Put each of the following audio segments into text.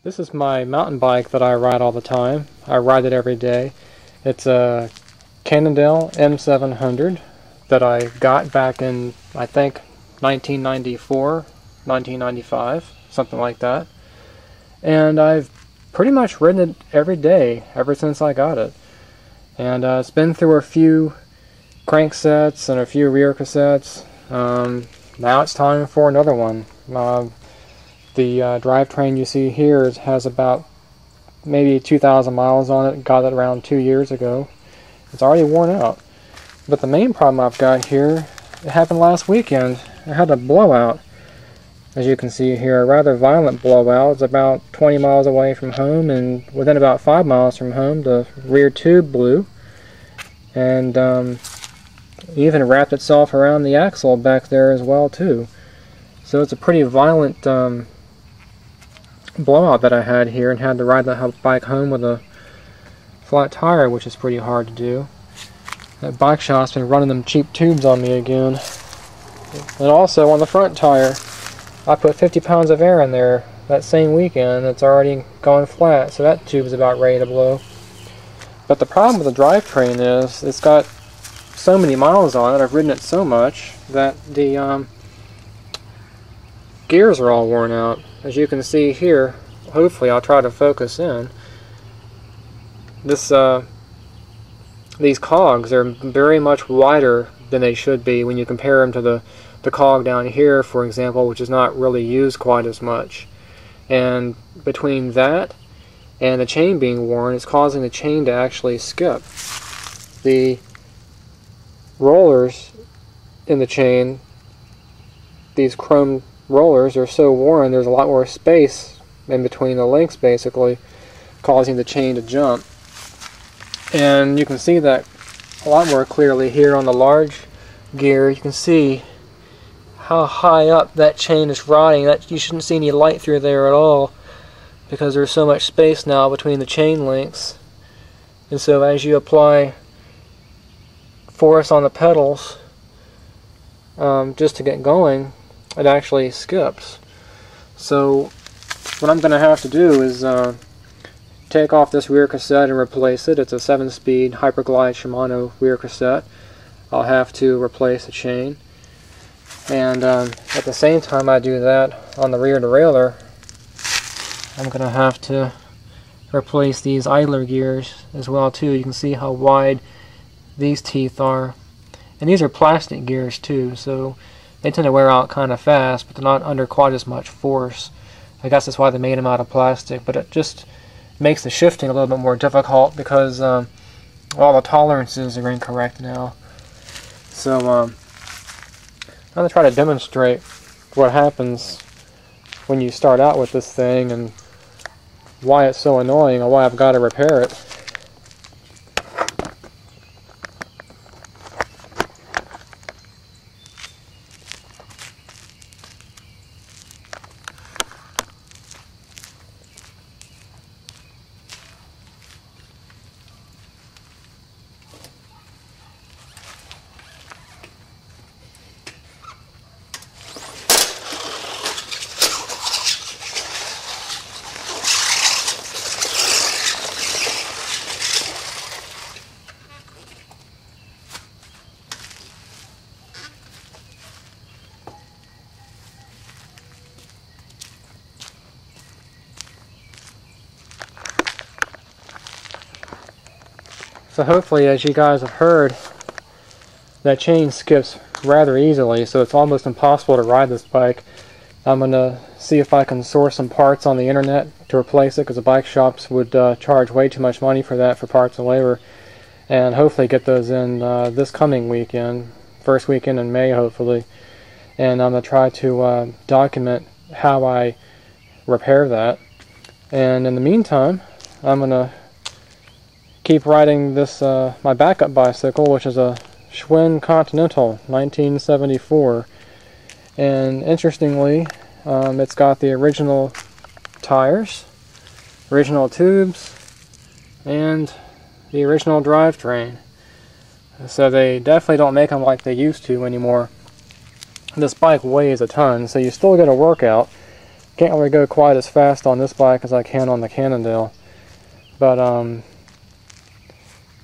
This is my mountain bike that I ride all the time. I ride it every day. It's a Cannondale M700 that I got back in, I think, 1994, 1995, something like that. And I've pretty much ridden it every day ever since I got it. And it's been through a few cranksets and a few rear cassettes. Now it's time for another one. The drivetrain you see here has about maybe 2,000 miles on it. Got it around 2 years ago. It's already worn out. But the main problem I've got here, it happened last weekend. I had a blowout. As you can see here, a rather violent blowout. It's about 20 miles away from home, and within about 5 miles from home, the rear tube blew. And even wrapped itself around the axle back there as well, too. So it's a pretty violent blowout that I had here, and had to ride the bike home with a flat tire, which is pretty hard to do. That bike shop's been running them cheap tubes on me again. And also on the front tire, I put 50 pounds of air in there that same weekend. It's already gone flat, so that tube's about ready to blow. But the problem with the drivetrain is it's got so many miles on it, I've ridden it so much, that the gears are all worn out. As you can see here, hopefully I'll try to focus in. These cogs are very much wider than they should be when you compare them to the cog down here, for example, which is not really used quite as much. And between that and the chain being worn, it's causing the chain to actually skip. The rollers in the chain, these chrome rollers, are so worn there's a lot more space in between the links, basically causing the chain to jump. And you can see that a lot more clearly here on the large gear. You can see how high up that chain is riding. That you shouldn't see any light through there at all, because there's so much space now between the chain links. And so as you apply force on the pedals just to get going, it actually skips. So what I'm going to have to do is take off this rear cassette and replace it. It's a 7-speed Hyperglide Shimano rear cassette. I'll have to replace the chain. And at the same time I do that, on the rear derailleur, I'm going to have to replace these idler gears as well too. You can see how wide these teeth are. And these are plastic gears too, so they tend to wear out kind of fast, but they're not under quite as much force. I guess that's why they made them out of plastic, but it just makes the shifting a little bit more difficult because all the tolerances are incorrect now. So I'm going to try to demonstrate what happens when you start out with this thing and why it's so annoying and why I've got to repair it. So hopefully, as you guys have heard, that chain skips rather easily, so it's almost impossible to ride this bike. I'm going to see if I can source some parts on the internet to replace it, because the bike shops would charge way too much money for that, for parts and labor, and hopefully get those in this coming weekend, first weekend in May hopefully. And I'm going to try to document how I repair that. And in the meantime, I'm going to keep riding this my backup bicycle, which is a Schwinn Continental 1974, and interestingly it's got the original tires, original tubes, and the original drivetrain. So they definitely don't make them like they used to anymore. This bike weighs a ton, so you still get a workout, Can't really go quite as fast on this bike as I can on the Cannondale, but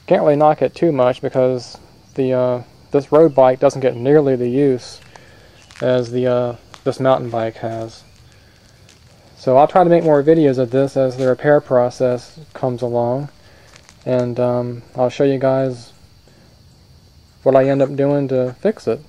can't really knock it too much because the this road bike doesn't get nearly the use as the this mountain bike has. So I'll try to make more videos of this as the repair process comes along, and I'll show you guys what I end up doing to fix it.